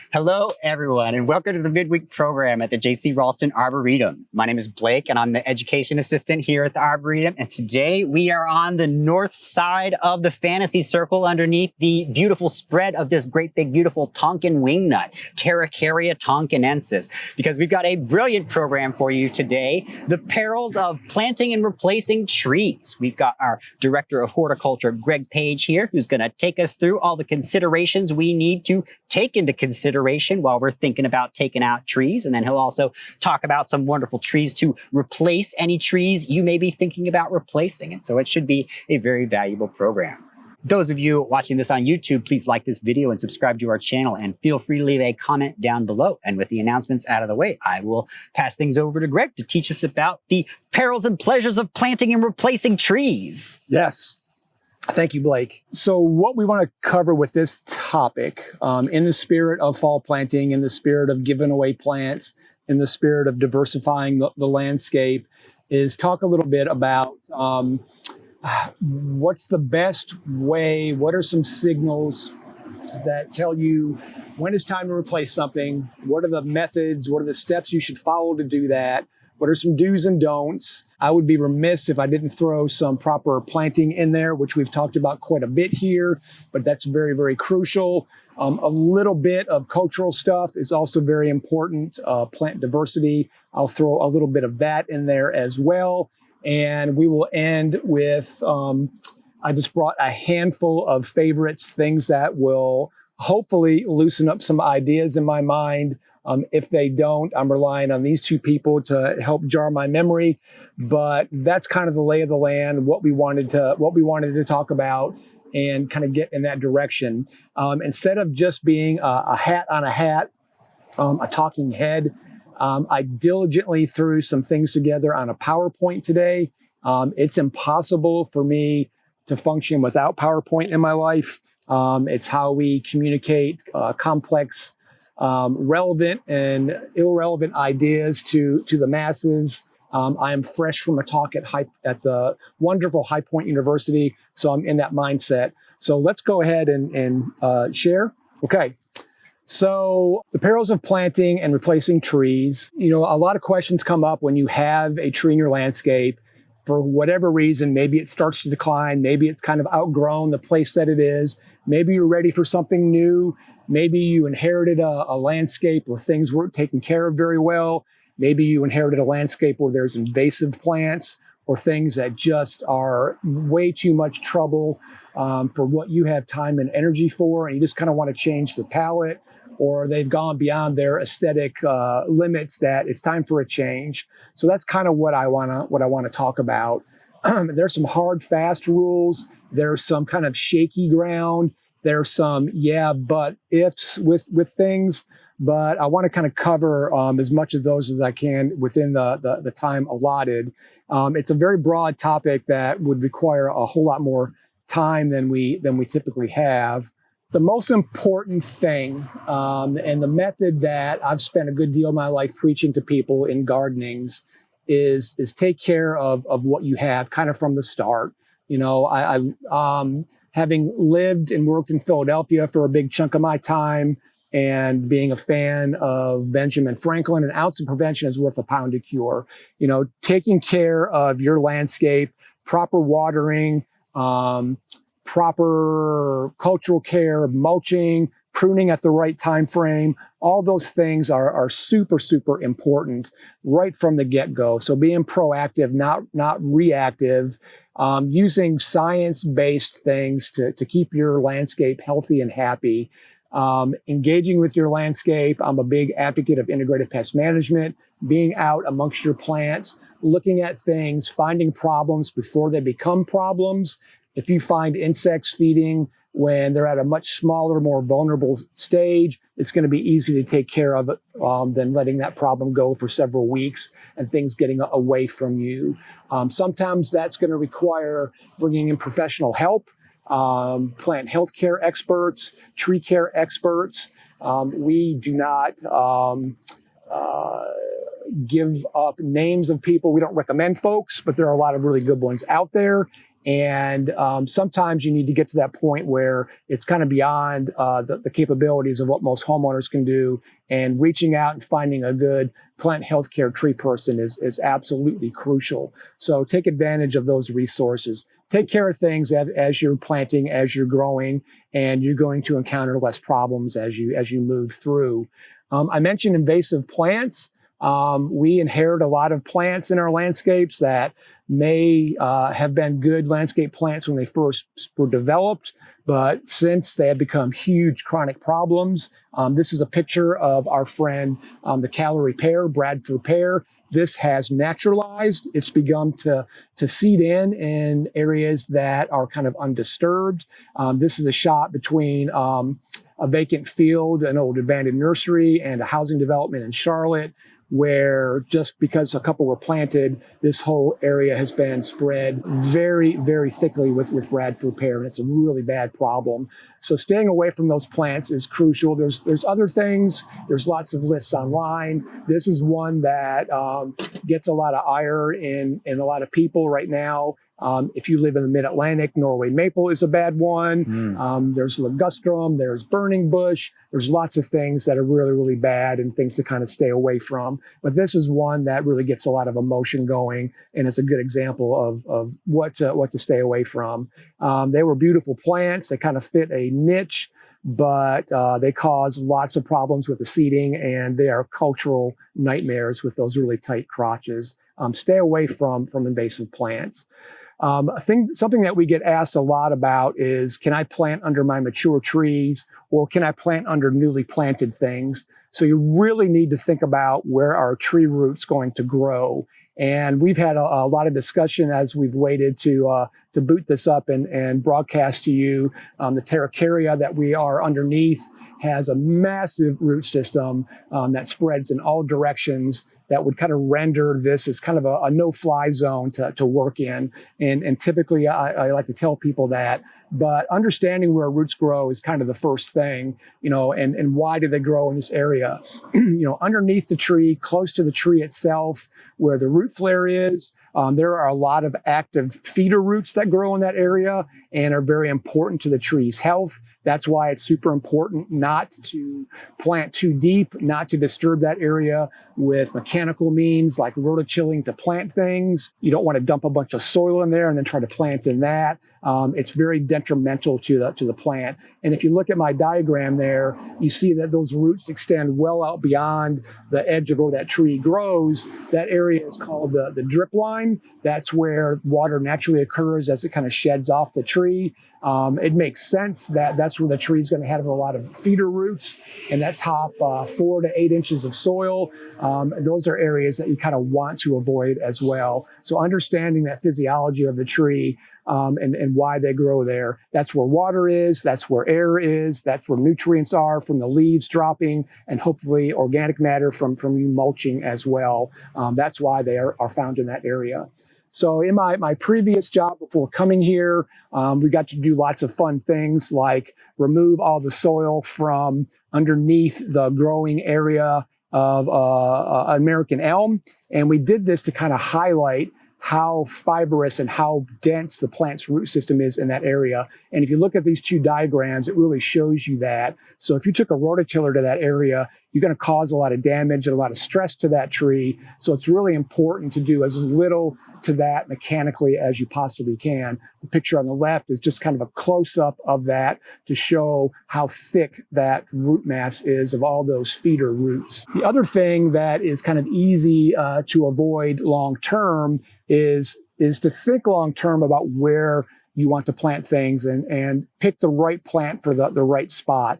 Hello, everyone, and welcome to the Midweek Program at the J.C. Raulston Arboretum. My name is Blake, and I'm the Education Assistant here at the Arboretum. And today we are on the north side of the Fantasy Circle underneath the beautiful spread of this great big beautiful Tonkin wingnut, Terricaria tonkinensis, because we've got a brilliant program for you today, the perils of planting and replacing trees. We've got our Director of Horticulture, Paige here, who's going to take us through all the considerations we need to take into consideration while we're thinking about taking out trees. And then he'll also talk about some wonderful trees to replace any trees you may be thinking about replacing. And so it should be a very valuable program. Those of you watching this on YouTube, please like this video and subscribe to our channel, and feel free to leave a comment down below. And with the announcements out of the way, I will pass things over to Greg to teach us about the perils and pleasures of planting and replacing trees. Yes. Thank you, Blake. So what we want to cover with this topic, in the spirit of fall planting, in the spirit of giving away plants, in the spirit of diversifying the landscape, is talk a little bit about what's the best way, what are some signals that tell you when it's time to replace something, what are the methods, what are the steps you should follow to do that, what are some do's and don'ts. I would be remiss if I didn't throw some proper planting in there, which we've talked about quite a bit here, but that's very, very crucial. A little bit of cultural stuff is also very important. Plant diversity, I'll throw a little bit of that in there as well. And we will end with, I just brought a handful of favorites, things that will hopefully loosen up some ideas in my mind. If they don't, I'm relying on these two people to help jar my memory. But that's kind of the lay of the land, what we wanted to talk about and kind of get in that direction. Instead of just being a hat on a hat, a talking head, I diligently threw some things together on a PowerPoint today. It's impossible for me to function without PowerPoint in my life. It's how we communicate complex relevant and irrelevant ideas to the masses. I am fresh from a talk at the wonderful High Point University, so I'm in that mindset. So let's go ahead and share. Okay. So the perils of planting and replacing trees. You know, a lot of questions come up when you have a tree in your landscape. For whatever reason, maybe it starts to decline. Maybe it's kind of outgrown the place that it is. Maybe you're ready for something new. Maybe you inherited a landscape where things weren't taken care of very well. Maybe you inherited a landscape where there's invasive plants or things that just are way too much trouble for what you have time and energy for, and you just kind of want to change the palette, or they've gone beyond their aesthetic limits that it's time for a change. So that's kind of what I want to talk about. There's some hard, fast rules. There's some kind of shaky ground. There's some but ifs with things, but I want to kind of cover as much of those as I can within the time allotted. It's a very broad topic that would require a whole lot more time than we typically have. The most important thing and the method that I've spent a good deal of my life preaching to people in gardenings is take care of what you have kind of from the start. You know, I having lived and worked in Philadelphia for a big chunk of my time and being a fan of Benjamin Franklin, an ounce of prevention is worth a pound of cure. You know, taking care of your landscape, proper watering, proper cultural care, mulching, pruning at the right time frame, all those things are super, super important right from the get-go. So being proactive, not reactive, using science-based things to keep your landscape healthy and happy, engaging with your landscape. I'm a big advocate of integrated pest management, being out amongst your plants, looking at things, finding problems before they become problems. If you find insects feeding when they're at a much smaller, more vulnerable stage, it's going to be easy to take care of it than letting that problem go for several weeks and things getting away from you. Sometimes that's going to require bringing in professional help, plant health care experts, tree care experts. We do not give up names of people. We don't recommend folks, but there are a lot of really good ones out there. And sometimes you need to get to that point where it's kind of beyond the capabilities of what most homeowners can do. And reaching out and finding a good plant healthcare tree person is absolutely crucial. So take advantage of those resources. Take care of things as you're planting, as you're growing, and you're going to encounter less problems as you move through. I mentioned invasive plants. We inherit a lot of plants in our landscapes that may have been good landscape plants when they first were developed, but since they have become huge chronic problems. This is a picture of our friend, the Callery pear, Bradford pear. This has naturalized. It's begun to seed in areas that are kind of undisturbed. This is a shot between a vacant field, an old abandoned nursery, and a housing development in Charlotte, where just because a couple were planted, this whole area has been spread very, very thickly with Bradford pear, and it's a really bad problem. So staying away from those plants is crucial. There's other things. There's lots of lists online. This is one that gets a lot of ire in a lot of people right now. If you live in the mid-Atlantic, Norway maple is a bad one. There's ligustrum, there's burning bush. There's lots of things that are really, really bad and things to kind of stay away from. But this is one that really gets a lot of emotion going, and it's a good example of what to stay away from. They were beautiful plants. They kind of fit a niche, but they cause lots of problems with the seeding, and they are cultural nightmares with those really tight crotches. Stay away from invasive plants. Something that we get asked a lot about is, can I plant under my mature trees, or can I plant under newly planted things? So you really need to think about where our tree roots going to grow. And we've had a lot of discussion as we've waited to boot this up and broadcast to you. The Terracaria that we are underneath has a massive root system that spreads in all directions, that would kind of render this as kind of a no-fly zone to work in. And typically, I like to tell people that. But understanding where roots grow is kind of the first thing, and why do they grow in this area? Underneath the tree, close to the tree itself, where the root flare is, there are a lot of active feeder roots that grow in that area and are very important to the tree's health. That's why it's super important not to plant too deep, not to disturb that area with mechanical means like rototilling to plant things. You don't want to dump a bunch of soil in there and then try to plant in that. It's very detrimental to the plant. And if you look at my diagram there, you see that those roots extend well out beyond the edge of where that tree grows. That area is called the drip line. That's where water naturally occurs as it kind of sheds off the tree. It makes sense that that's where the tree is going to have a lot of feeder roots, and that top 4 to 8 inches of soil. Those are areas that you kind of want to avoid as well. So understanding that physiology of the tree and why they grow there. That's where water is, that's where air is, that's where nutrients are from the leaves dropping, and hopefully organic matter from you mulching as well. That's why they are found in that area. So in my previous job before coming here, we got to do lots of fun things like remove all the soil from underneath the growing area of American elm. And we did this to kind of highlight how fibrous and how dense the plant's root system is in that area. And if you look at these two diagrams, it really shows you that. So if you took a rototiller to that area, you're going to cause a lot of damage and a lot of stress to that tree. So it's really important to do as little to that mechanically as you possibly can. The picture on the left is just kind of a close-up of that to show how thick that root mass is of all those feeder roots. The other thing that is kind of easy to avoid long-term is to think long-term about where you want to plant things and pick the right plant for the right spot.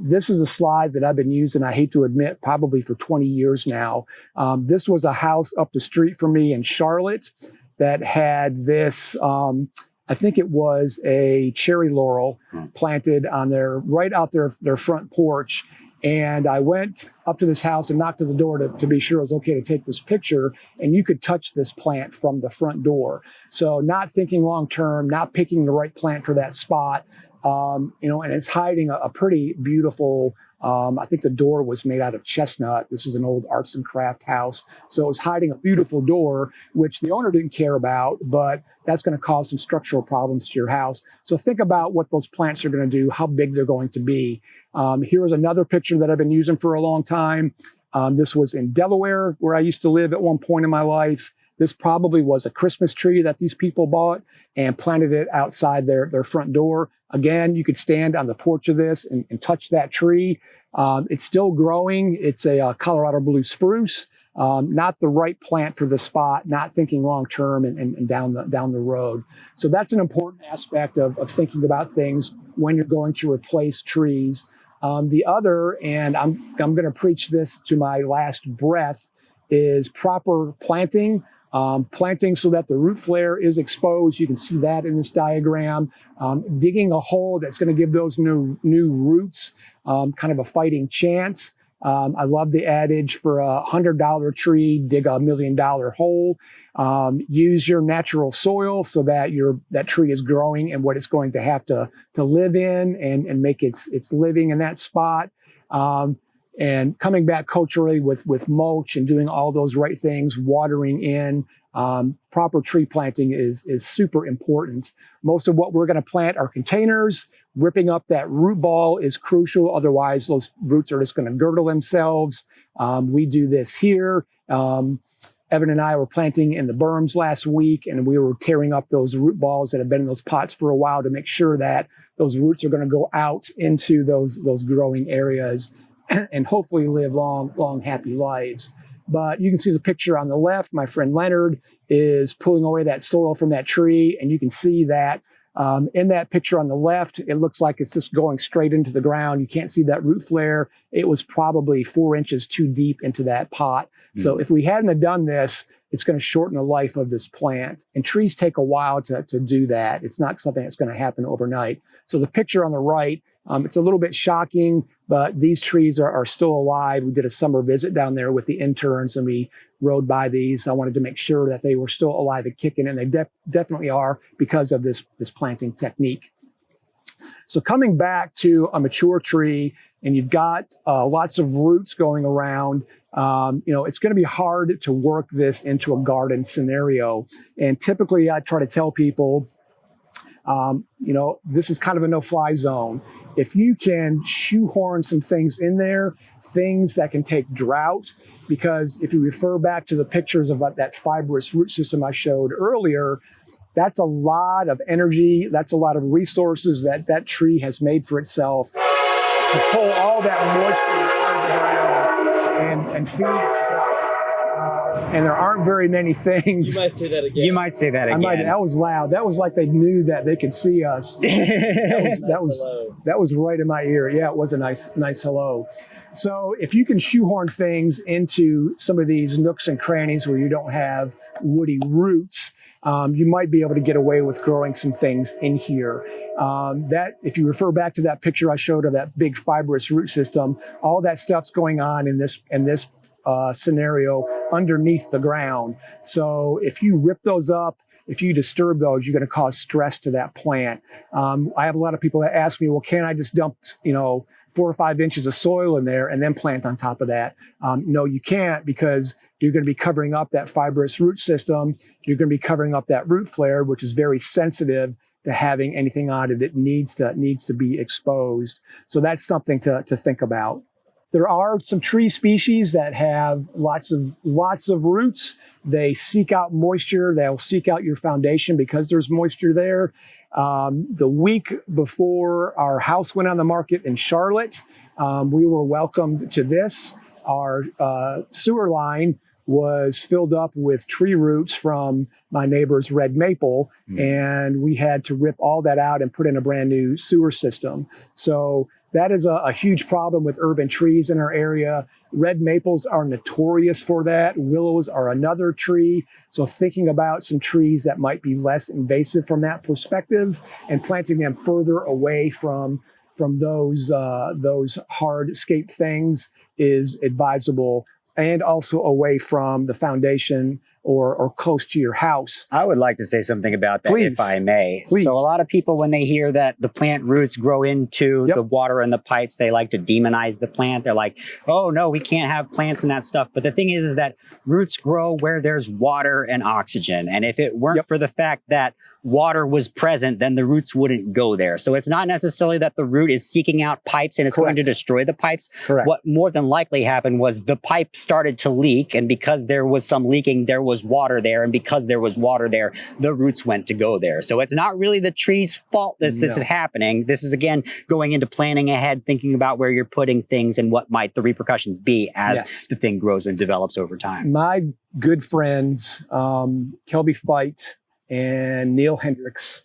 This is a slide that I've been using, I hate to admit, probably for 20 years now. This was a house up the street from me in Charlotte that had this, I think it was a cherry laurel planted on right out their front porch. And I went up to this house and knocked at the door to be sure it was okay to take this picture. And you could touch this plant from the front door. So not thinking long-term, not picking the right plant for that spot, and it's hiding a pretty beautiful I think the door was made out of chestnut. This is an old arts and craft house. So it was hiding a beautiful door, which the owner didn't care about, but that's going to cause some structural problems to your house. So think about what those plants are going to do, how big they're going to be. Here is another picture that I've been using for a long time. This was in Delaware, where I used to live at one point in my life. This probably was a Christmas tree that these people bought and planted it outside their front door. Again, you could stand on the porch of this and touch that tree. It's still growing. It's a Colorado blue spruce. Not the right plant for the spot, not thinking long-term and down the road. So that's an important aspect of thinking about things when you're going to replace trees. The other, and I'm going to preach this to my last breath, is proper planting. Planting so that the root flare is exposed. You can see that in this diagram. Digging a hole that's going to give those new roots kind of a fighting chance. I love the adage, for $100 tree, dig $1 million hole. Use your natural soil so that that tree is growing and what it's going to have to live in and make its living in that spot. And coming back culturally with mulch and doing all those right things, watering in, proper tree planting is super important. Most of what we're going to plant are containers. Ripping up that root ball is crucial. Otherwise, those roots are just going to girdle themselves. We do this here. Evan and I were planting in the berms last week, and we were tearing up those root balls that have been in those pots for a while to make sure that those roots are going to go out into those growing areas and hopefully live long, happy lives. But you can see the picture on the left. My friend Leonard is pulling away that soil from that tree, and you can see that in that picture on the left, it looks like it's just going straight into the ground. You can't see that root flare. It was probably 4 inches too deep into that pot. So if we hadn't have done this, it's going to shorten the life of this plant. And trees take a while to do that. It's not something that's going to happen overnight. So the picture on the right, it's a little bit shocking, but these trees are still alive. We did a summer visit down there with the interns, and we rode by these. I wanted to make sure that they were still alive and kicking, and they definitely are because of this planting technique. So coming back to a mature tree, and you've got lots of roots going around, it's going to be hard to work this into a garden scenario. And typically I try to tell people, this is kind of a no-fly zone. If you can shoehorn some things in there, things that can take drought, because if you refer back to the pictures of that fibrous root system I showed earlier, that's a lot of energy, that's a lot of resources that tree has made for itself to pull all that moisture out of the ground and feed itself. And there aren't very many things. You might say that again. You might say that again. That was loud. That was like they knew that they could see us. That was right in my ear. Yeah, it was a nice hello. So if you can shoehorn things into some of these nooks and crannies where you don't have woody roots, you might be able to get away with growing some things in here. That, if you refer back to that picture I showed of that big fibrous root system, all that stuff's going on in this scenario underneath the ground. So if you rip those up, if you disturb those, you're going to cause stress to that plant. I have a lot of people that ask me, well, can I just dump, 4 or 5 inches of soil in there and then plant on top of that? No, you can't, because you're going to be covering up that fibrous root system. You're going to be covering up that root flare, which is very sensitive to having anything on it. It needs to be exposed. So that's something to think about. There are some tree species that have lots of roots. They seek out moisture. They'll seek out your foundation because there's moisture there. The week before our house went on the market in Charlotte, we were welcomed to this. Our sewer line was filled up with tree roots from my neighbor's red maple, and we had to rip all that out and put in a brand new sewer system. So that is a huge problem with urban trees in our area. Red maples are notorious for that. Willows are another tree. So thinking about some trees that might be less invasive from that perspective and planting them further away from those hardscape things is advisable, and also away from the foundation or close to your house. I would like to say something about that, Please. if I may. Please. So a lot of people, when they hear that the plant roots grow into Yep. the water and the pipes, they like to demonize the plant. They're like, oh, no, we can't have plants and that stuff. But the thing is that roots grow where there's water and oxygen. And if it weren't Yep. for the fact that water was present, then the roots wouldn't go there. So it's not necessarily that the root is seeking out pipes and it's going to Correct. destroy the pipes. Correct. What more than likely happened was the pipe started to leak. And because there was some leaking, there was water there. And because there was water there, the roots went to go there. So it's not really the tree's fault that this is happening. This is, again, going into planning ahead, thinking about where you're putting things and what might the repercussions be as Yes. the thing grows and develops over time. My good friends, Kelby Fite and Neil Hendricks,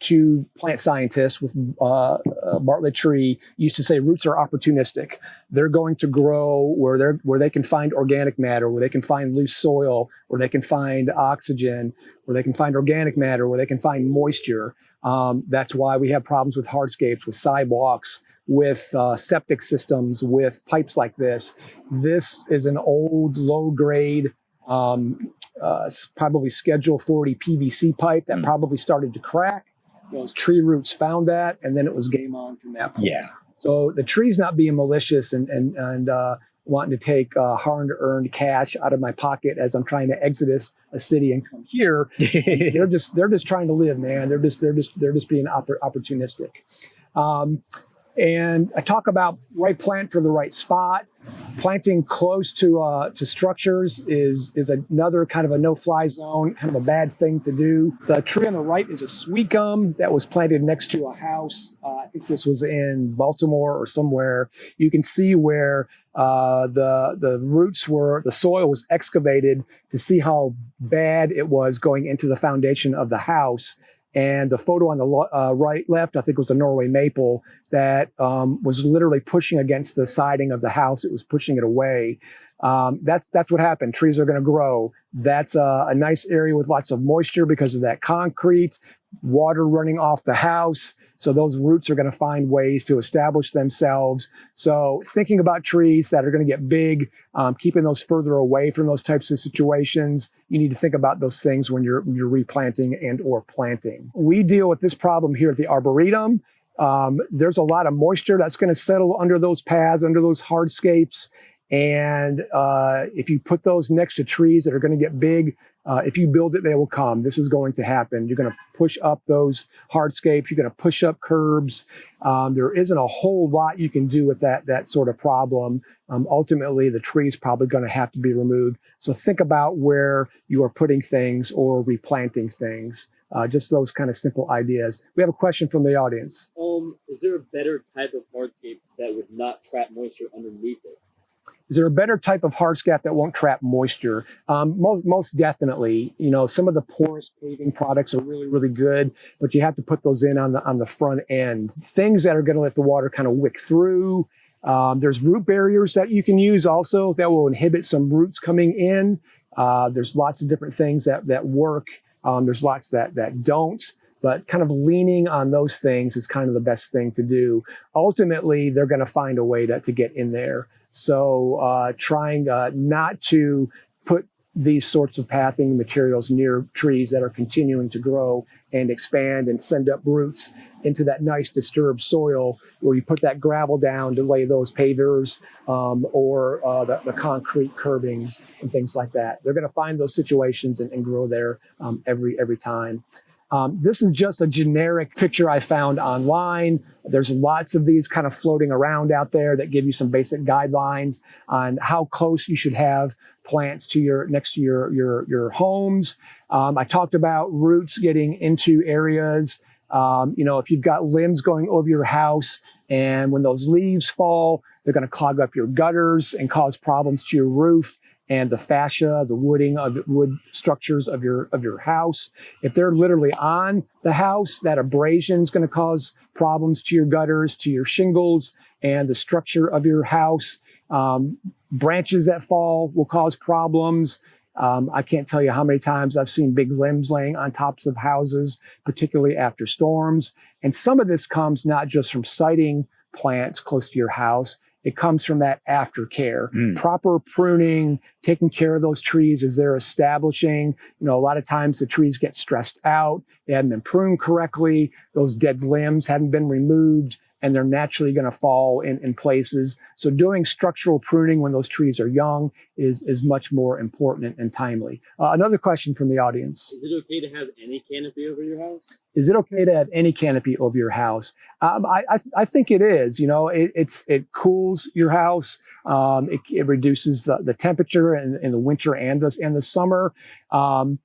two plant scientists with Bartlett Tree, used to say roots are opportunistic. They're going to grow where they can find organic matter, where they can find loose soil, where they can find oxygen, where they can find organic matter, where they can find moisture. That's why we have problems with hardscapes, with sidewalks, with septic systems, with pipes like this. This is an old, low-grade, probably Schedule 40 PVC pipe that probably started to crack. Those tree roots found that, and then it was game on from that point. Yeah. So the tree's not being malicious and wanting to take hard-earned cash out of my pocket as I'm trying to exodus a city and come here. they're just trying to live, man. They're just being opportunistic. And I talk about right plant for the right spot. Planting close to structures is another kind of a no-fly zone, kind of a bad thing to do. The tree on the right is a sweet gum that was planted next to a house. I think this was in Baltimore or somewhere. You can see where the roots were, the soil was excavated to see how bad it was going into the foundation of the house. And the photo on the left, I think was a Norway maple that was literally pushing against the siding of the house. It was pushing it away. That's what happened. Trees are going to grow. That's a nice area with lots of moisture because of that concrete, water running off the house. So those roots are going to find ways to establish themselves. So thinking about trees that are going to get big, keeping those further away from those types of situations, you need to think about those things when you're replanting and or planting. We deal with this problem here at the Arboretum. There's a lot of moisture that's going to settle under those paths, under those hardscapes. And if you put those next to trees that are going to get big, if you build it, they will come. This is going to happen. You're going to push up those hardscapes. You're going to push up curbs. There isn't a whole lot you can do with that sort of problem. Ultimately, the tree is probably going to have to be removed. So think about where you are putting things or replanting things. Just those kind of simple ideas. We have a question from the audience. Is there a better type of hardscape that would not trap moisture underneath it? Is there a better type of hardscape that won't trap moisture? Most definitely. You know, some of the porous paving products are really, really good, but you have to put those in on the front end. Things that are going to let the water kind of wick through. There's root barriers that you can use also that will inhibit some roots coming in. There's lots of different things that work. There's lots that don't. But kind of leaning on those things is kind of the best thing to do. Ultimately, they're going to find a way to get in there. So trying not to put these sorts of pathing materials near trees that are continuing to grow and expand and send up roots into that nice disturbed soil where you put that gravel down to lay those pavers or the concrete curbings and things like that. They're going to find those situations and grow there every time. This is just a generic picture I found online. There's lots of these kind of floating around out there that give you some basic guidelines on how close you should have plants next to your homes. I talked about roots getting into areas. If you've got limbs going over your house and when those leaves fall, they're going to clog up your gutters and cause problems to your roof and the fascia, the wood structures of your house. If they're literally on the house, that abrasion is going to cause problems to your gutters, to your shingles, and the structure of your house. Branches that fall will cause problems. I can't tell you how many times I've seen big limbs laying on tops of houses, particularly after storms. And some of this comes not just from siting plants close to your house. it comes from that aftercare. Proper pruning, taking care of those trees as they're establishing. A lot of times the trees get stressed out. They haven't been pruned correctly. Those dead limbs haven't been removed, and they're naturally going to fall in places. So doing structural pruning when those trees are young is much more important and timely. Another question from the audience. Is it okay to have any canopy over your house? Is it okay to have any canopy over your house? I think it is. It cools your house. It reduces the temperature in the winter and the summer. I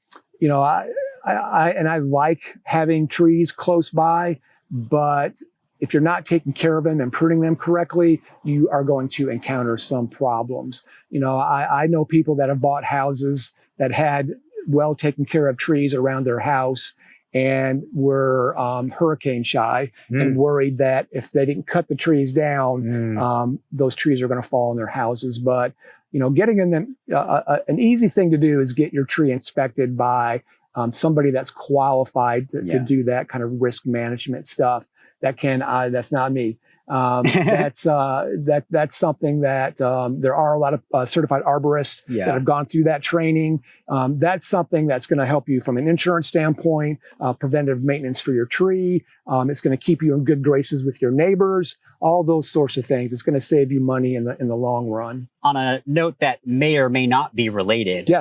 like having trees close by, but if you're not taking care of them and pruning them correctly, you are going to encounter some problems. I know people that have bought houses that had well taken care of trees around their house and were hurricane shy and worried that if they didn't cut the trees down, those trees are going to fall on their houses. But, getting in them, an easy thing to do is get your tree inspected by somebody that's qualified to do that kind of risk management stuff. That's not me. That's something that there are a lot of certified arborists that have gone through that training. That's something that's going to help you from an insurance standpoint, preventive maintenance for your tree. It's going to keep you in good graces with your neighbors, all those sorts of things. It's going to save you money in the long run. On a note that may or may not be related,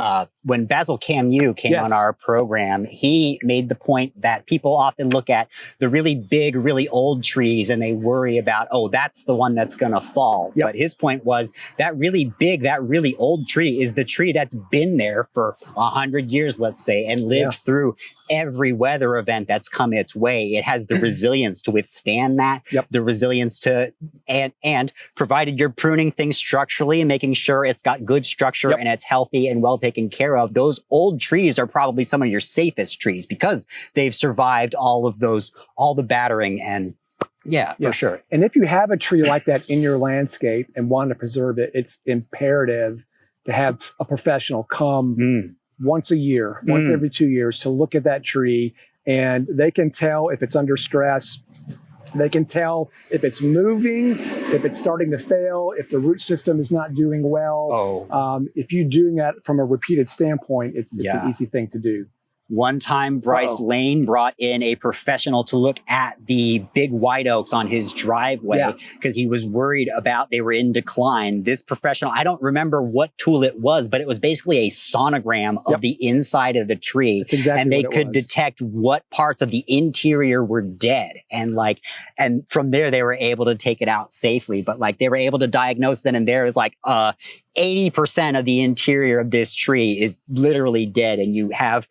when Basil Camus came on our program, he made the point that people often look at the really big, really old trees and they worry about, oh, that's the one that's going to fall. But his point was that really big, that really old tree is the tree that's been there for 100 years, let's say, and lived through every weather event that's come its way. It has the resilience to withstand that, the resilience to, and provided you're pruning things structurally and making sure it's got good structure and it's healthy and well taken care of, those old trees are probably some of your safest trees because they've survived all the battering and for sure. And if you have a tree like that in your landscape and want to preserve it, it's imperative to have a professional come once a year, once every 2 years to look at that tree, and they can tell if it's under stress. They can tell if it's moving, if it's starting to fail, if the root system is not doing well. If you're doing that from a repeated standpoint, it's an easy thing to do. One time, Bryce Lane brought in a professional to look at the big white oaks on his driveway because he was worried about they were in decline. This professional, I don't remember what tool it was, but it was basically a sonogram of the inside of the tree. That's exactly and they what it could was. detect what parts of the interior were dead. And from there, they were able to take it out safely. But they were able to diagnose then and there is 80% of the interior of this tree is literally dead. And you have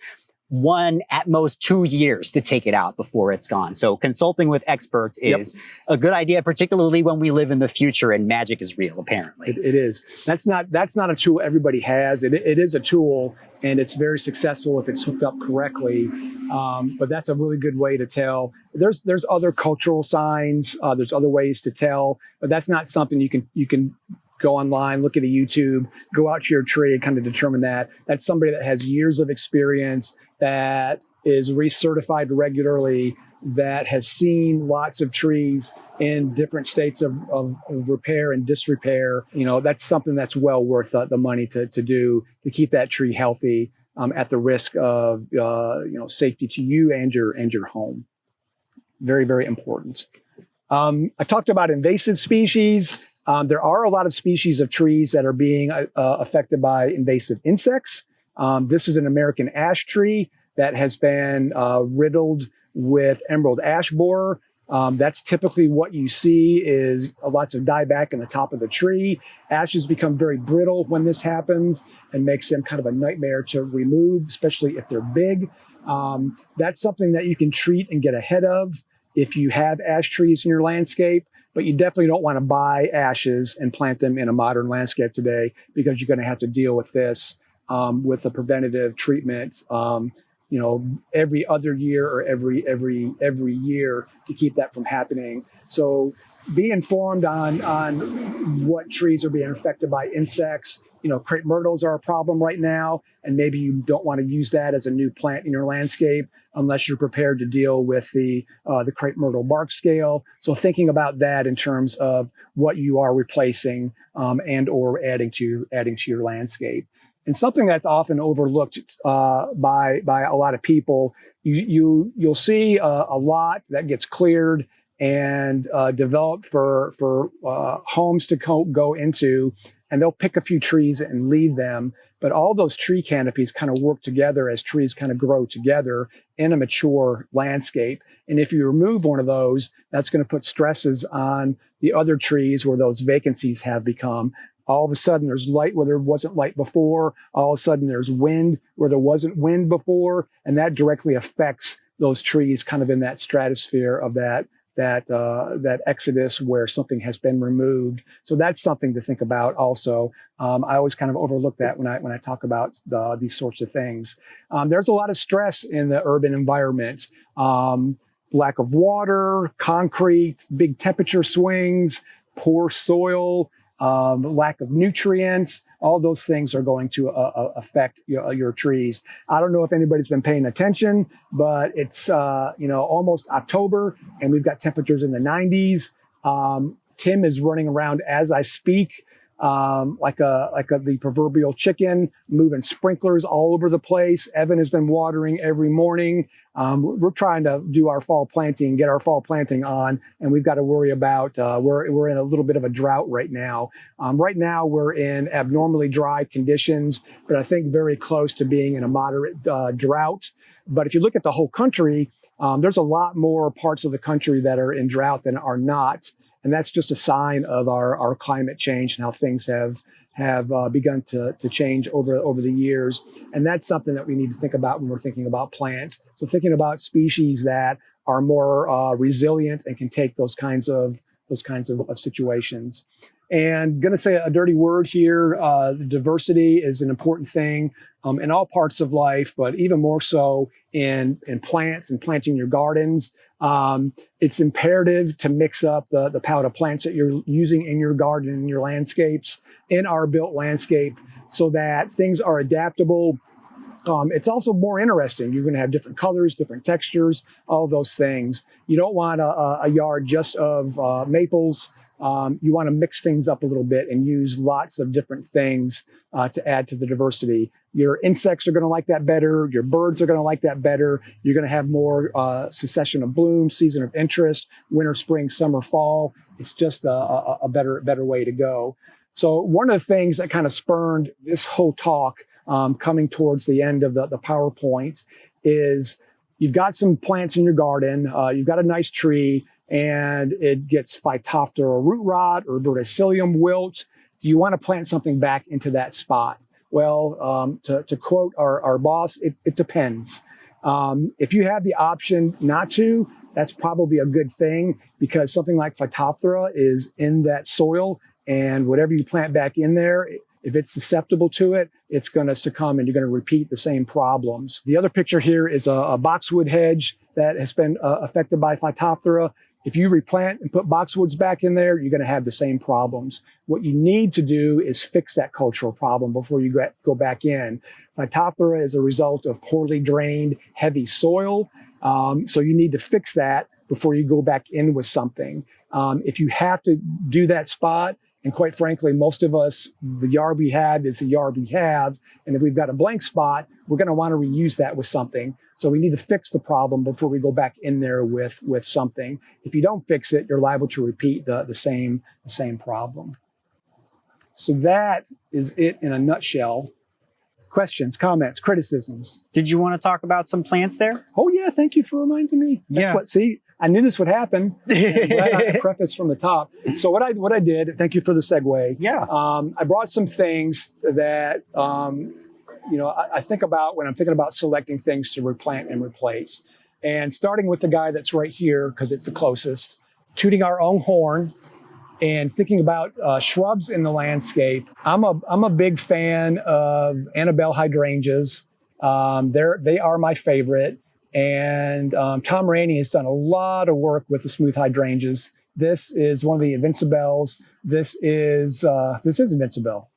one, at most 2 years to take it out before it's gone. So consulting with experts is a good idea, particularly when we live in the future and magic is real, apparently. It is. That's not a tool everybody has. It is a tool, and it's very successful if it's hooked up correctly. But that's a really good way to tell. There's other cultural signs. There's other ways to tell, but that's not something you can go online, look at a YouTube, go out to your tree and kind of determine that. That's somebody that has years of experience, that is recertified regularly, that has seen lots of trees in different states of repair and disrepair. That's something that's well worth the money to do to keep that tree healthy at the risk of safety to you and your home. Very, very important. I talked about invasive species. There are a lot of species of trees that are being affected by invasive insects. This is an American ash tree that has been riddled with emerald ash borer. That's typically what you see is lots of dieback in the top of the tree. Ashes become very brittle when this happens and makes them kind of a nightmare to remove, especially if they're big. That's something that you can treat and get ahead of if you have ash trees in your landscape. But you definitely don't want to buy ashes and plant them in a modern landscape today, because you're going to have to deal with this with a preventative treatment, every other year or every year to keep that from happening. So be informed on what trees are being affected by insects. crepe myrtles are a problem right now, and maybe you don't want to use that as a new plant in your landscape unless you're prepared to deal with the crepe myrtle bark scale. So thinking about that in terms of what you are replacing and or adding to your landscape. And something that's often overlooked by a lot of people, you'll see a lot that gets cleared and developed for homes to go into, and they'll pick a few trees and leave them. But all those tree canopies kind of work together as trees kind of grow together in a mature landscape. And if you remove one of those, that's going to put stresses on the other trees where those vacancies have become. All of a sudden there's light where there wasn't light before. All of a sudden there's wind where there wasn't wind before. And that directly affects those trees kind of in that stratosphere of that exodus where something has been removed. So that's something to think about also. I always kind of overlook that when I talk about these sorts of things. There's a lot of stress in the urban environment. Lack of water, concrete, big temperature swings, poor soil, lack of nutrients. All those things are going to affect your trees. I don't know if anybody's been paying attention, but it's almost October and we've got temperatures in the 90s. Tim is running around as I speak, like the proverbial chicken, moving sprinklers all over the place. Evan has been watering every morning. We're trying to do our fall planting, get our fall planting on, and we've got to worry about, we're in a little bit of a drought right now. Right now we're in abnormally dry conditions, but I think very close to being in a moderate drought. But if you look at the whole country, there's a lot more parts of the country that are in drought than are not. And that's just a sign of our climate change and how things have begun to change over the years. And that's something that we need to think about when we're thinking about plants. So thinking about species that are more resilient and can take those kinds of situations. And going to say a dirty word here, diversity is an important thing in all parts of life, but even more so in plants and planting your gardens. It's imperative to mix up the palette of plants that you're using in your garden, in your landscapes, in our built landscape, so that things are adaptable. It's also more interesting. You're going to have different colors, different textures, all those things. You don't want a yard just of maples. You want to mix things up a little bit and use lots of different things to add to the diversity. Your insects are going to like that better. Your birds are going to like that better. You're going to have more succession of bloom, season of interest, winter, spring, summer, fall. It's just a better way to go. So one of the things that kind of spurned this whole talk coming towards the end of the PowerPoint is you've got some plants in your garden. You've got a nice tree and it gets Phytophthora root rot or verticillium wilt. Do you want to plant something back into that spot? Well, to quote our boss, it depends. If you have the option not to, that's probably a good thing, because something like Phytophthora is in that soil, and whatever you plant back in there, if it's susceptible to it, it's going to succumb and you're going to repeat the same problems. The other picture here is a boxwood hedge that has been affected by Phytophthora. If you replant and put boxwoods back in there, you're going to have the same problems. What you need to do is fix that cultural problem before you go back in. Phytophthora is a result of poorly drained, heavy soil. So you need to fix that before you go back in with something. If you have to do that spot, and quite frankly, most of us, the yard we have is the yard we have. And if we've got a blank spot, we're going to want to reuse that with something. So we need to fix the problem before we go back in there with something. If you don't fix it, you're liable to repeat the same problem. So that is it in a nutshell. Questions, comments, criticisms? Did you want to talk about some plants there? Oh yeah, thank you for reminding me. I knew this would happen. I'm glad I preface from the top. So what I did, thank you for the segue. Yeah. I brought some things that I think about when I'm thinking about selecting things to replant and replace. And starting with the guy that's right here, because it's the closest, tooting our own horn and thinking about shrubs in the landscape. I'm a big fan of Annabelle hydrangeas. They are my favorite. And Tom Rainey has done a lot of work with the smooth hydrangeas. This is one of the Invincibelles. This is Invincibelle.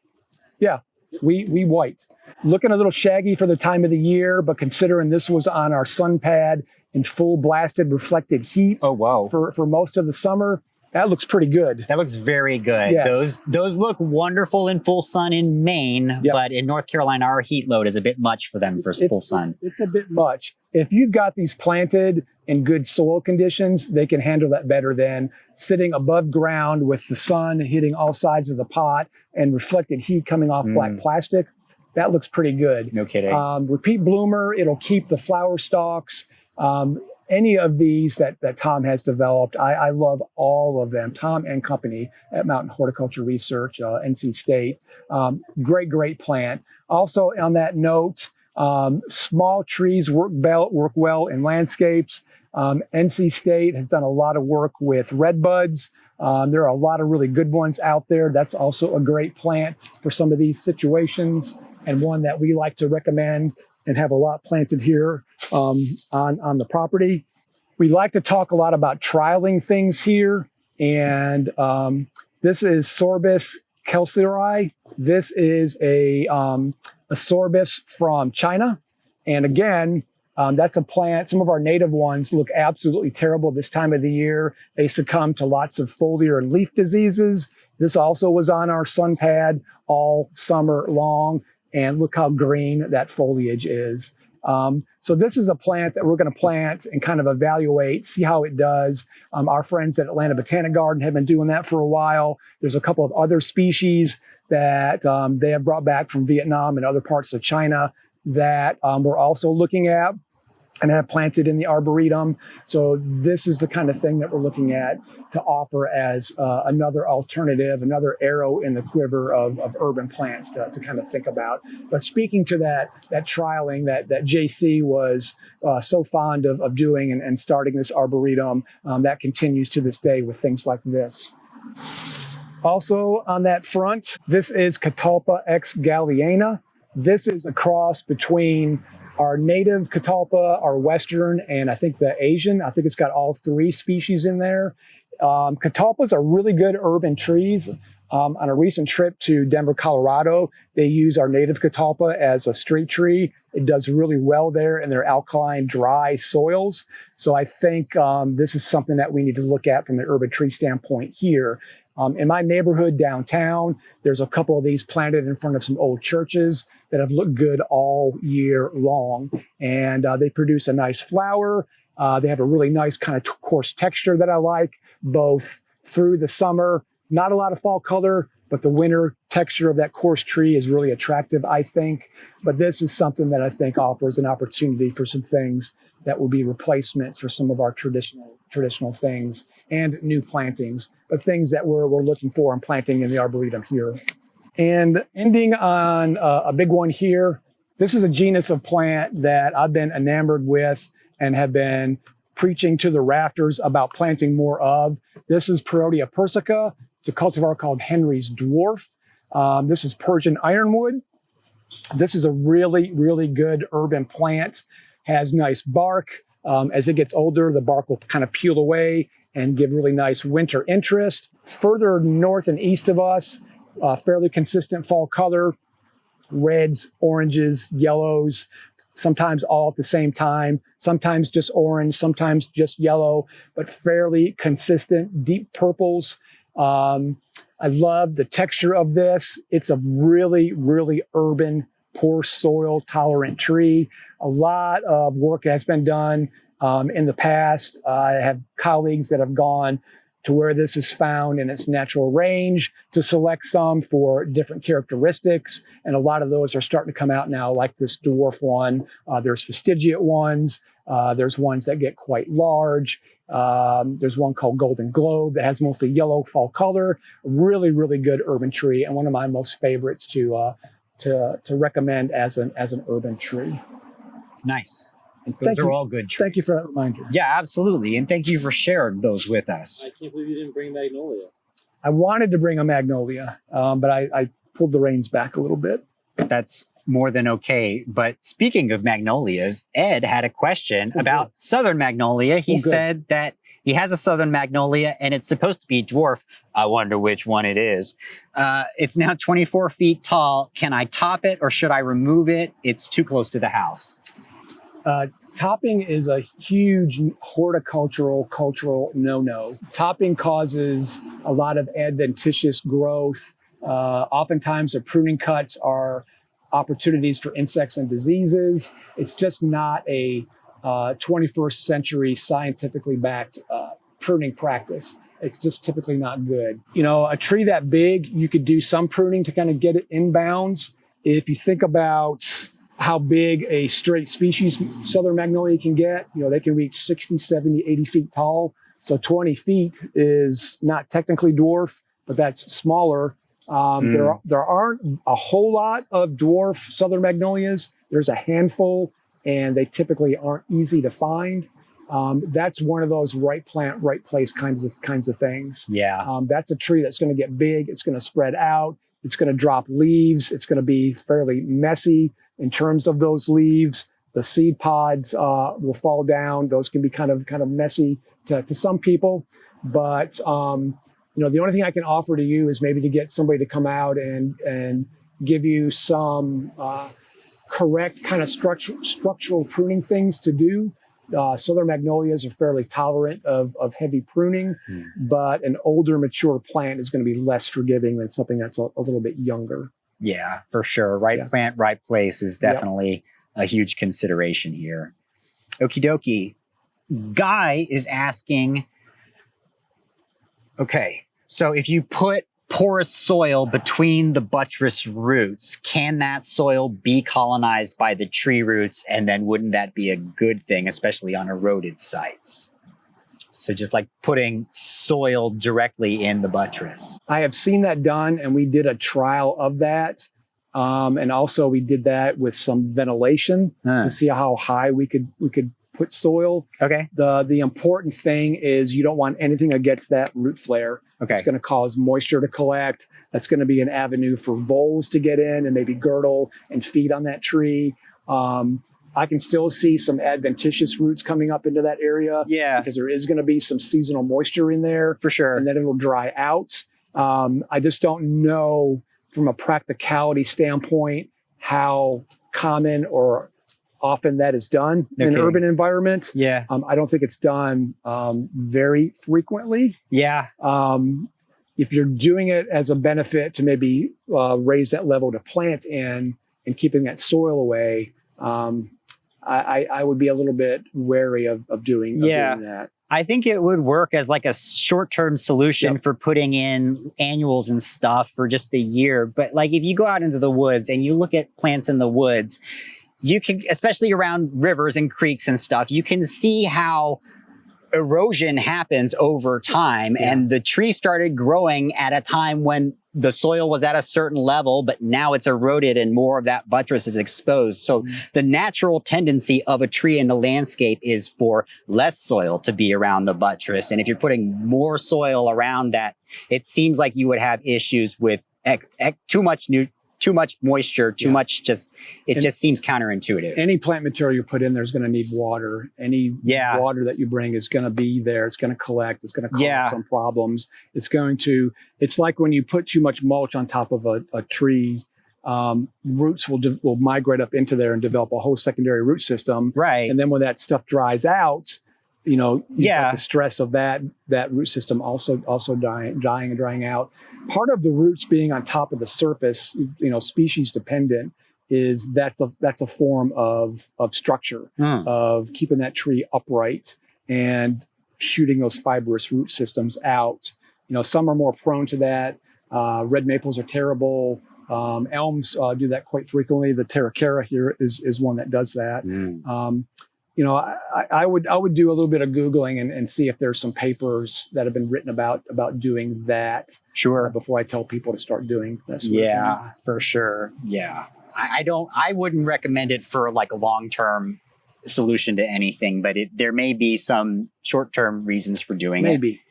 Yeah, We white. Looking a little shaggy for the time of the year, but considering this was on our sun pad in full blasted reflected heat Oh, wow. for most of the summer, that looks pretty good. That looks very good. Yes. Those look wonderful in full sun in Maine, Yep. but in North Carolina, our heat load is a bit much for them for full sun. It's a bit much. If you've got these planted in good soil conditions, they can handle that better than sitting above ground with the sun hitting all sides of the pot and reflected heat coming off black plastic. That looks pretty good. No kidding. Repeat bloomer, it'll keep the flower stalks. Any of these that Tom has developed, I love all of them. Tom and company at Mountain Horticulture Research, NC State. Great plant. Also on that note, small trees work well in landscapes. NC State has done a lot of work with redbuds. There are a lot of really good ones out there. That's also a great plant for some of these situations, and one that we like to recommend and have a lot planted here on the property. We like to talk a lot about trialing things here, and this is Sorbus kelseri. This is a sorbus from China, and again, that's a plant. Some of our native ones look absolutely terrible this time of the year. They succumb to lots of foliar and leaf diseases. This also was on our sun pad all summer long, and look how green that foliage is. So this is a plant that we're going to plant and kind of evaluate, see how it does. Our friends at Atlanta Botanic Garden have been doing that for a while. There's a couple of other species that they have brought back from Vietnam and other parts of China that we're also looking at and have planted in the Arboretum. So this is the kind of thing that we're looking at to offer as another alternative, another arrow in the quiver of urban plants to kind of think about. But speaking to that trialing that JC was so fond of doing and starting this Arboretum, that continues to this day with things like this. Also on that front, this is Catalpa X Galliana. This is a cross between our native Catalpa, our Western, and I think the Asian. I think it's got all three species in there. Catalpas are really good urban trees. On a recent trip to Denver, Colorado, they use our native Catalpa as a street tree. It does really well there in their alkaline, dry soils. So I think this is something that we need to look at from an urban tree standpoint here. In my neighborhood downtown, there's a couple of these planted in front of some old churches that have looked good all year long. And they produce a nice flower. They have a really nice kind of coarse texture that I like, both through the summer. Not a lot of fall color, but the winter texture of that coarse tree is really attractive, I think. But this is something that I think offers an opportunity for some things that will be replacements for some of our traditional things and new plantings, but things that we're looking for and planting in the Arboretum here. And ending on a big one here, this is a genus of plant that I've been enamored with and have been preaching to the rafters about planting more of. This is Perotia persica. It's a cultivar called Henry's Dwarf. This is Persian ironwood. This is a really, really good urban plant. Has nice bark. As it gets older, the bark will kind of peel away and give really nice winter interest. Further north and east of us, fairly consistent fall color, reds, oranges, yellows, sometimes all at the same time, sometimes just orange, sometimes just yellow, but fairly consistent, deep purples. I love the texture of this. It's a really, really urban, poor soil tolerant tree. A lot of work has been done in the past. I have colleagues that have gone to where this is found in its natural range to select some for different characteristics. And a lot of those are starting to come out now, like this dwarf one. There's fastigiate ones. There's ones that get quite large. There's one called Golden Globe that has mostly yellow fall color. Really, really good urban tree, and one of my most favorites to recommend as an urban tree. Nice. Those are all good trees. Thank you for that reminder. Yeah, absolutely. And thank you for sharing those with us. I can't believe you didn't bring magnolia. I wanted to bring a magnolia, but I pulled the reins back a little bit. That's more than okay. But speaking of magnolias, Ed had a question about southern magnolia. He said that He has a southern magnolia, and it's supposed to be dwarf. I wonder which one it is. It's now 24 feet tall. Can I top it, or should I remove it? It's too close to the house. Topping is a huge cultural no-no. Topping causes a lot of adventitious growth. Oftentimes the pruning cuts are opportunities for insects and diseases. It's just not a 21st century scientifically backed pruning practice. It's just typically not good. You know, a tree that big, you could do some pruning to kind of get it in bounds. If you think about how big a straight species southern magnolia can get, you know, they can reach 60, 70, 80 feet tall. So 20 feet is not technically dwarf, but that's smaller. There aren't a whole lot of dwarf southern magnolias. There's a handful, and they typically aren't easy to find. That's one of those right plant, right place kinds of things. Yeah. That's a tree that's going to get big. It's going to spread out. It's going to drop leaves. It's going to be fairly messy in terms of those leaves. The seed pods will fall down. Those can be kind of messy to some people, but you know, the only thing I can offer to you is maybe to get somebody to come out and give you some correct kind of structural pruning things to do. Southern magnolias are fairly tolerant of heavy pruning, but an older, mature plant is going to be less forgiving than something that's a little bit younger. Yeah, for sure. Right plant, right place is definitely a huge consideration here. Okie dokie. Guy is asking, okay, so if you put porous soil between the buttress roots, can that soil be colonized by the tree roots? And then wouldn't that be a good thing, especially on eroded sites? So just like putting soil directly in the buttress. I have seen that done, and we did a trial of that. And also we did that with some ventilation to see how high we could put soil. Okay. The important thing is you don't want anything against that root flare. Okay. It's going to cause moisture to collect. That's going to be an avenue for voles to get in and maybe girdle and feed on that tree. I can still see some adventitious roots coming up into that area. Yeah. Because there is going to be some seasonal moisture in there. For sure. And then it'll dry out. I just don't know from a practicality standpoint how common or often that is done in an urban environment. Yeah. I don't think it's done very frequently. Yeah. If you're doing it as a benefit to maybe raise that level to plant in and keeping that soil away, I would be a little bit wary of doing that. I think it would work as like a short-term solution for putting in annuals and stuff for just the year. But like if you go out into the woods and you look at plants in the woods, you can, especially around rivers and creeks and stuff, you can see how erosion happens over time. And the tree started growing at a time when the soil was at a certain level, but now it's eroded and more of that buttress is exposed. So the natural tendency of a tree in the landscape is for less soil to be around the buttress. And if you're putting more soil around that, it seems like you would have issues with too much moisture, too much just seems counterintuitive. Any plant material you put in there is going to need water. Any water that you bring is going to be there. It's going to collect. It's going to cause some problems. It's like when you put too much mulch on top of a tree, roots will migrate up into there and develop a whole secondary root system. Right. And then when that stuff dries out, you got the stress of that root system also dying and drying out. Part of the roots being on top of the surface, species dependent, is that's a form of structure, of keeping that tree upright and shooting those fibrous root systems out. Some are more prone to that. Red maples are terrible. Elms do that quite frequently. The Terracara here is one that does that. I would do a little bit of Googling and see if there's some papers that have been written about doing that. Sure. Before I tell people to start doing that sort of thing. For sure. Yeah. I wouldn't recommend it for like a long-term solution to anything, but there may be some short-term reasons for doing it. Maybe.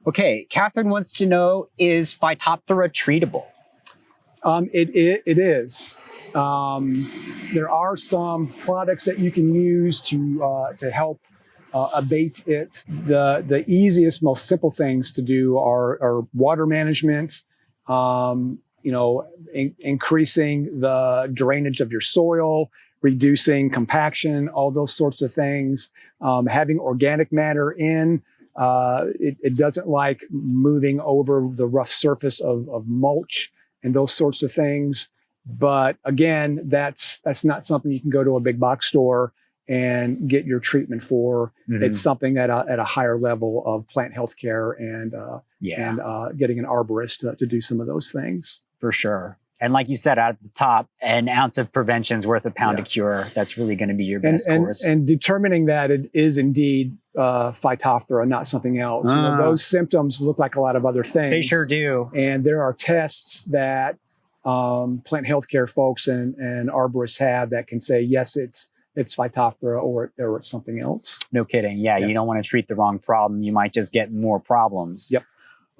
Okay. Catherine wants to know, is Phytophthora treatable? It is. There are some products that you can use to help abate it. The easiest, most simple things to do are water management, increasing the drainage of your soil, reducing compaction, all those sorts of things, having organic matter in. It doesn't like moving over the rough surface of mulch and those sorts of things. But again, that's not something you can go to a big box store and get your treatment for. Mhm. It's something at a higher level of plant health care and getting an arborist to do some of those things. For sure. And like you said at the top, an ounce of prevention is worth a pound of cure. That's really going to be your best course. And determining that it is indeed Phytophthora, not something else. Those symptoms look like a lot of other things. They sure do. And there are tests that plant healthcare folks and arborists have that can say, yes, it's Phytophthora or it's something else. No kidding. Yeah, you don't want to treat the wrong problem. You might just get more problems. Yep.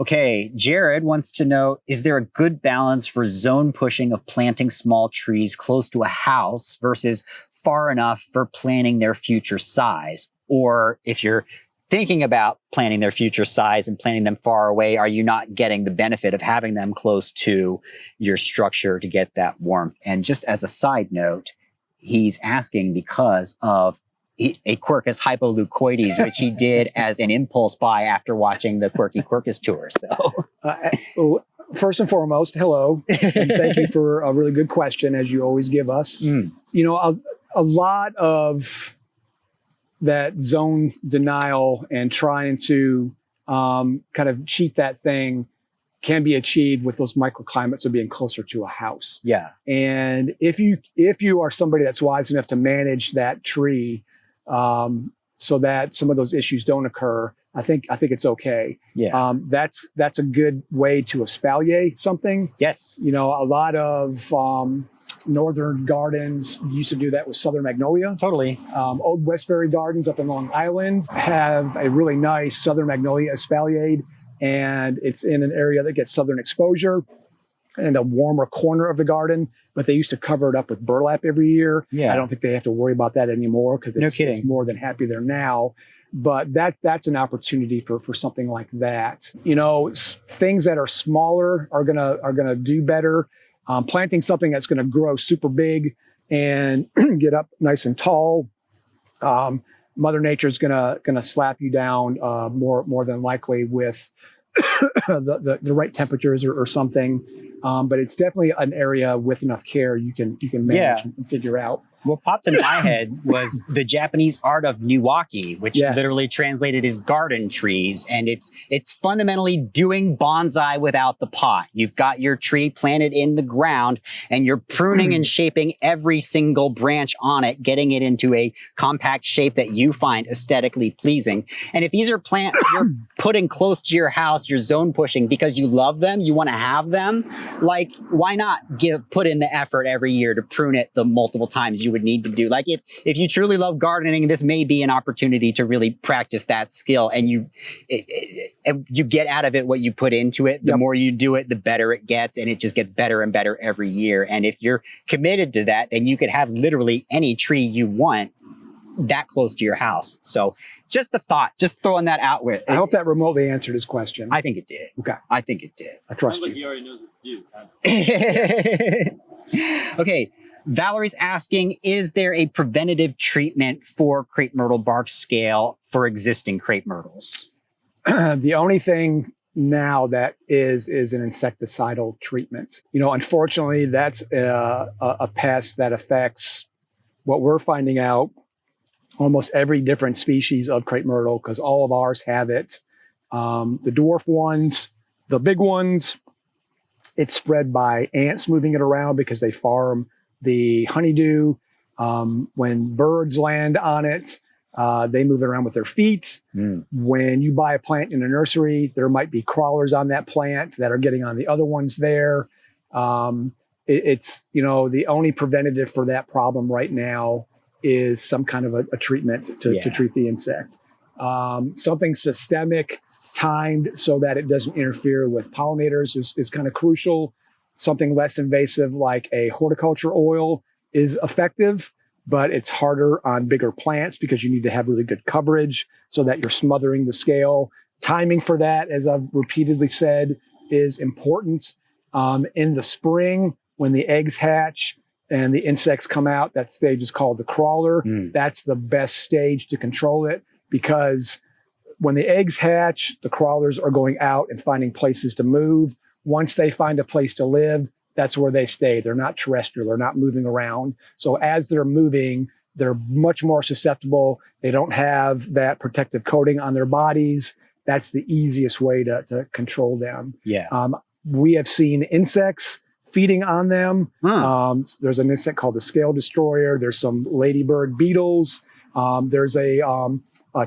Okay, Jared wants to know, is there a good balance for zone pushing of planting small trees close to a house versus far enough for planting their future size? Or if you're thinking about planting their future size and planting them far away, are you not getting the benefit of having them close to your structure to get that warmth? And just as a side note, he's asking because of a Quercus hypoleucoides, which he did as an impulse buy after watching the Quirky Quercus tour. So, first and foremost, hello, and thank you for a really good question, as you always give us. A lot of that zone denial and trying to kind of cheat that thing can be achieved with those microclimates of being closer to a house. Yeah. And if you are somebody that's wise enough to manage that tree so that some of those issues don't occur, I think it's okay. Yeah. That's a good way to espalier something. Yes. A lot of northern gardens used to do that with southern magnolia. Totally. Old Westbury Gardens up in Long Island have a really nice southern magnolia espaliered, and it's in an area that gets southern exposure and a warmer corner of the garden, but they used to cover it up with burlap every year. Yeah. I don't think they have to worry about that anymore because No it's kidding. more than happy there now. But that's an opportunity for something like that. Things that are smaller are gonna do better. Planting something that's gonna grow super big and get up nice and tall, Mother Nature's gonna slap you down more than likely with the right temperatures or something. But it's definitely an area with enough care you can manage and figure out. What popped in my head was the Japanese art of Niwaki, which literally translated is garden trees. And it's fundamentally doing bonsai without the pot. You've got your tree planted in the ground and you're pruning and shaping every single branch on it, getting it into a compact shape that you find aesthetically pleasing. And if these are plants you're putting close to your house, you're zone pushing because you love them, you want to have them, like, why not put in the effort every year to prune it the multiple times you would need to do? Like, if you truly love gardening, this may be an opportunity to really practice that skill, and you get out of it what you put into it. The more you do it, the better it gets, and it just gets better and better every year. And if you're committed to that, then you could have literally any tree you want that close to your house. So just a thought, just throwing that out with. I hope that remotely answered his question. I think it did. Okay. I think it did. I trust Sounds like you. he already knows what to do. Okay. Valerie's asking, is there a preventative treatment for crepe myrtle bark scale for existing crepe myrtles? The only thing now that is an insecticidal treatment. Unfortunately, that's a pest that affects, what we're finding out, almost every different species of crepe myrtle, because all of ours have it. The dwarf ones, the big ones, it's spread by ants moving it around because they farm the honeydew. When birds land on it, they move it around with their feet. When you buy a plant in a nursery, there might be crawlers on that plant that are getting on the other ones there. It's the only preventative for that problem right now is some kind of a treatment to treat the insect. Something systemic, timed so that it doesn't interfere with pollinators is kind of crucial. Something less invasive like a horticulture oil is effective. but it's harder on bigger plants because you need to have really good coverage so that you're smothering the scale. Timing for that, as I've repeatedly said, is important. In the spring, when the eggs hatch and the insects come out, that stage is called the crawler. That's the best stage to control it, because when the eggs hatch, the crawlers are going out and finding places to move. Once they find a place to live, that's where they stay. They're not terrestrial. They're not moving around. So as they're moving, they're much more susceptible. They don't have that protective coating on their bodies. That's the easiest way to control them. Yeah. We have seen insects feeding on them. There's an insect called the scale destroyer. There's some ladybird beetles. There's a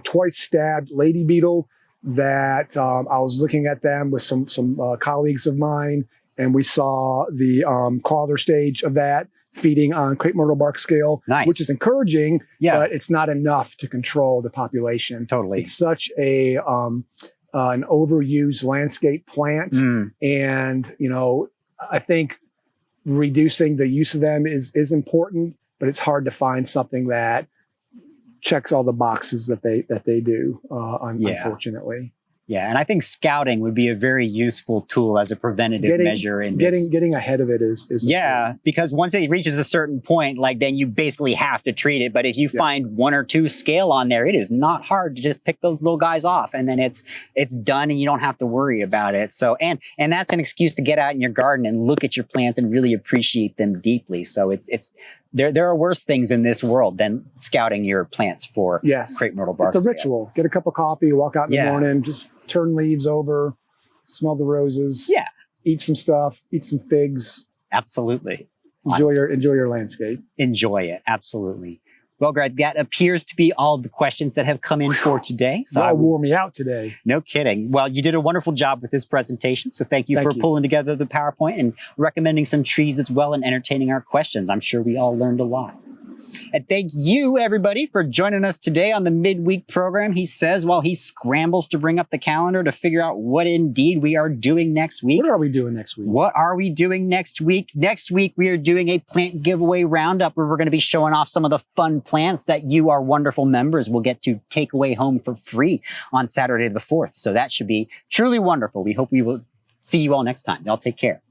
twice stabbed lady beetle that I was looking at them with some colleagues of mine, and we saw the crawler stage of that feeding on crepe myrtle bark scale, which is encouraging, but it's not enough to control the population. Totally. It's such a an overused landscape plant, and I think reducing the use of them is important, but it's hard to find something that checks all the boxes that they do, unfortunately. Yeah, and I think scouting would be a very useful tool as a preventative measure in this. Getting ahead of it is important. Because once it reaches a certain point, like then you basically have to treat it. But if you find one or two scale on there, it is not hard to just pick those little guys off, and then it's done, and you don't have to worry about it. So and that's an excuse to get out in your garden and look at your plants and really appreciate them deeply. So it's there are worse things in this world than scouting your plants for crepe myrtle bark. It's a ritual. Get a cup of coffee, walk out in the morning, just turn leaves over, smell the roses. Yeah. Eat some stuff, eat some figs. Absolutely. Enjoy your landscape. Enjoy it. Absolutely. Well, Greg, that appears to be all the questions that have come in for today. So that wore me out today. No kidding. Well, you did a wonderful job with this presentation. So thank you for pulling together the PowerPoint and recommending some trees as well and entertaining our questions. I'm sure we all learned a lot. And thank you, everybody, for joining us today on the midweek program. He says while he scrambles to bring up the calendar to figure out what indeed we are doing next week. What are we doing next week? What are we doing next week? Next week, we are doing a plant giveaway roundup where we're going to be showing off some of the fun plants that you, our wonderful members, will get to take away home for free on Saturday the 4th. So that should be truly wonderful. We hope we will see you all next time. Y'all take care.